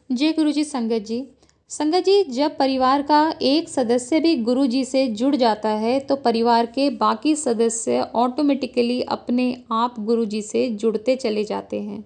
जय गुरु जी। संगत जी, जब परिवार का एक सदस्य भी गुरु जी से जुड़ जाता है तो परिवार के बाकी सदस्य ऑटोमेटिकली अपने आप गुरु जी से जुड़ते चले जाते हैं।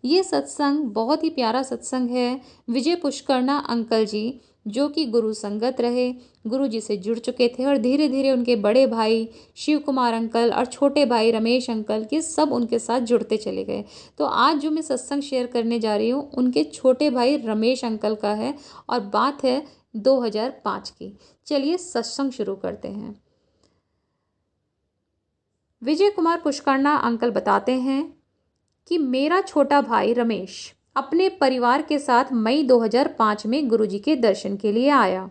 ये सत्संग बहुत ही प्यारा सत्संग है। विजय पुष्करना अंकल जी, जो कि गुरु संगत रहे, गुरु जी से जुड़ चुके थे और धीरे धीरे उनके बड़े भाई शिव कुमार अंकल और छोटे भाई रमेश अंकल के सब उनके साथ जुड़ते चले गए। तो आज जो मैं सत्संग शेयर करने जा रही हूँ उनके छोटे भाई रमेश अंकल का है और बात है 2005 की। चलिए सत्संग शुरू करते हैं। विजय कुमार पुष्करना अंकल बताते हैं कि मेरा छोटा भाई रमेश अपने परिवार के साथ मई 2005 में गुरुजी के दर्शन के लिए आया।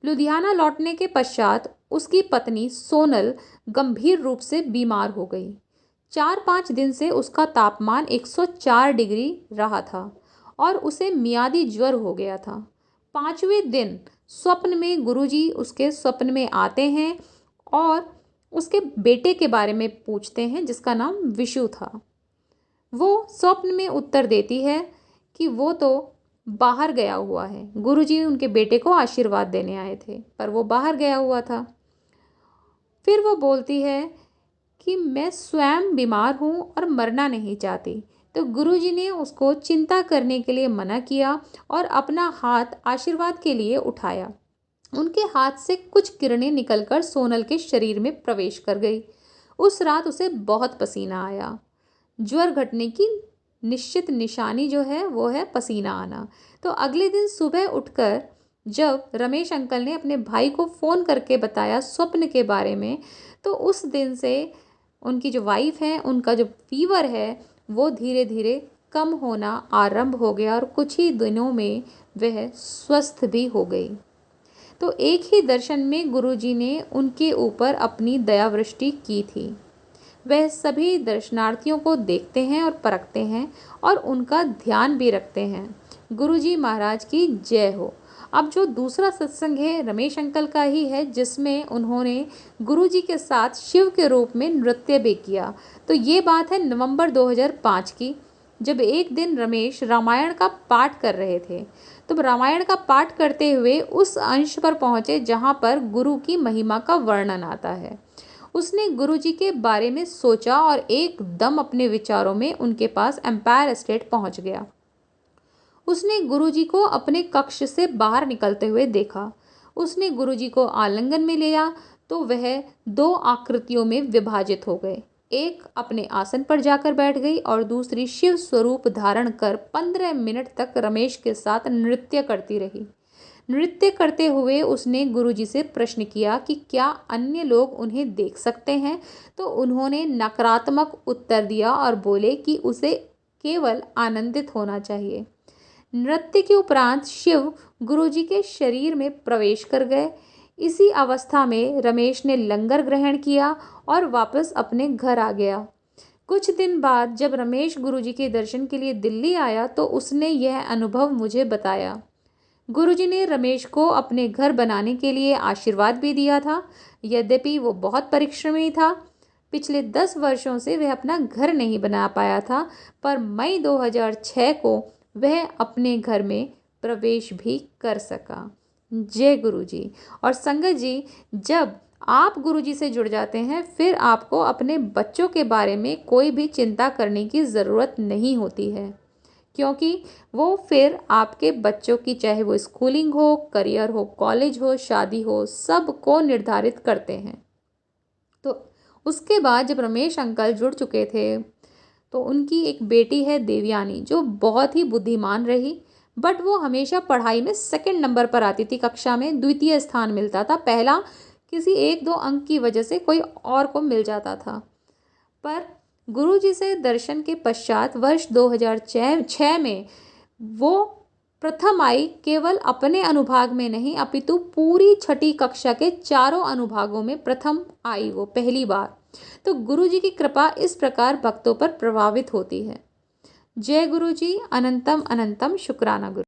लुधियाना लौटने के पश्चात उसकी पत्नी सोनल गंभीर रूप से बीमार हो गई। 4-5 दिन से उसका तापमान 104 डिग्री रहा था और उसे मियादी ज्वर हो गया था। 5वें दिन स्वप्न में गुरुजी उसके स्वप्न में आते हैं और उसके बेटे के बारे में पूछते हैं जिसका नाम विशु था। वो स्वप्न में उत्तर देती है कि वो तो बाहर गया हुआ है। गुरुजी उनके बेटे को आशीर्वाद देने आए थे पर वो बाहर गया हुआ था। फिर वो बोलती है कि मैं स्वयं बीमार हूँ और मरना नहीं चाहती। तो गुरुजी ने उसको चिंता करने के लिए मना किया और अपना हाथ आशीर्वाद के लिए उठाया। उनके हाथ से कुछ किरणें निकलकर सोनल के शरीर में प्रवेश कर गई। उस रात उसे बहुत पसीना आया। ज्वर घटने की निश्चित निशानी जो है वो है पसीना आना। तो अगले दिन सुबह उठकर जब रमेश अंकल ने अपने भाई को फ़ोन करके बताया स्वप्न के बारे में, तो उस दिन से उनकी जो वाइफ है उनका जो फीवर है वो धीरे धीरे कम होना आरंभ हो गया और कुछ ही दिनों में वह स्वस्थ भी हो गई। तो एक ही दर्शन में गुरुजी ने उनके ऊपर अपनी दयावृष्टि की थी। वह सभी दर्शनार्थियों को देखते हैं और परखते हैं और उनका ध्यान भी रखते हैं। गुरुजी महाराज की जय हो। अब जो दूसरा सत्संग है रमेश अंकल का ही है जिसमें उन्होंने गुरुजी के साथ शिव के रूप में नृत्य भी किया। तो ये बात है नवंबर 2005 की, जब एक दिन रमेश रामायण का पाठ कर रहे थे। तो रामायण का पाठ करते हुए उस अंश पर पहुँचे जहाँ पर गुरु की महिमा का वर्णन आता है। उसने गुरुजी के बारे में सोचा और एकदम अपने विचारों में उनके पास एम्पायर एस्टेट पहुंच गया। उसने गुरुजी को अपने कक्ष से बाहर निकलते हुए देखा। उसने गुरुजी को आलिंगन में लिया तो वह 2 आकृतियों में विभाजित हो गए। एक अपने आसन पर जाकर बैठ गई और दूसरी शिव स्वरूप धारण कर 15 मिनट तक रमेश के साथ नृत्य करती रही। नृत्य करते हुए उसने गुरुजी से प्रश्न किया कि क्या अन्य लोग उन्हें देख सकते हैं, तो उन्होंने नकारात्मक उत्तर दिया और बोले कि उसे केवल आनंदित होना चाहिए। नृत्य के उपरांत शिव गुरुजी के शरीर में प्रवेश कर गए। इसी अवस्था में रमेश ने लंगर ग्रहण किया और वापस अपने घर आ गया। कुछ दिन बाद जब रमेश गुरुजी के दर्शन के लिए दिल्ली आया तो उसने यह अनुभव मुझे बताया। गुरुजी ने रमेश को अपने घर बनाने के लिए आशीर्वाद भी दिया था। यद्यपि वो बहुत परिश्रमी था, पिछले 10 वर्षों से वह अपना घर नहीं बना पाया था, पर मई 2006 को वह अपने घर में प्रवेश भी कर सका। जय गुरुजी। और संगत जी, जब आप गुरुजी से जुड़ जाते हैं फिर आपको अपने बच्चों के बारे में कोई भी चिंता करने की ज़रूरत नहीं होती है, क्योंकि वो फिर आपके बच्चों की चाहे वो स्कूलिंग हो, करियर हो, कॉलेज हो, शादी हो, सब को निर्धारित करते हैं। तो उसके बाद जब रमेश अंकल जुड़ चुके थे तो उनकी एक बेटी है देवयानी जो बहुत ही बुद्धिमान रही, बट वो हमेशा पढ़ाई में सेकंड नंबर पर आती थी। कक्षा में द्वितीय स्थान मिलता था, पहला किसी 1-2 अंक की वजह से कोई और को मिल जाता था। पर गुरुजी से दर्शन के पश्चात वर्ष 2006 में वो प्रथम आई, केवल अपने अनुभाग में नहीं अपितु पूरी 6ठी कक्षा के चारों अनुभागों में प्रथम आई वो पहली बार। तो गुरुजी की कृपा इस प्रकार भक्तों पर प्रभावित होती है। जय गुरुजी। अनंतम अनंतम शुक्राना गुरु।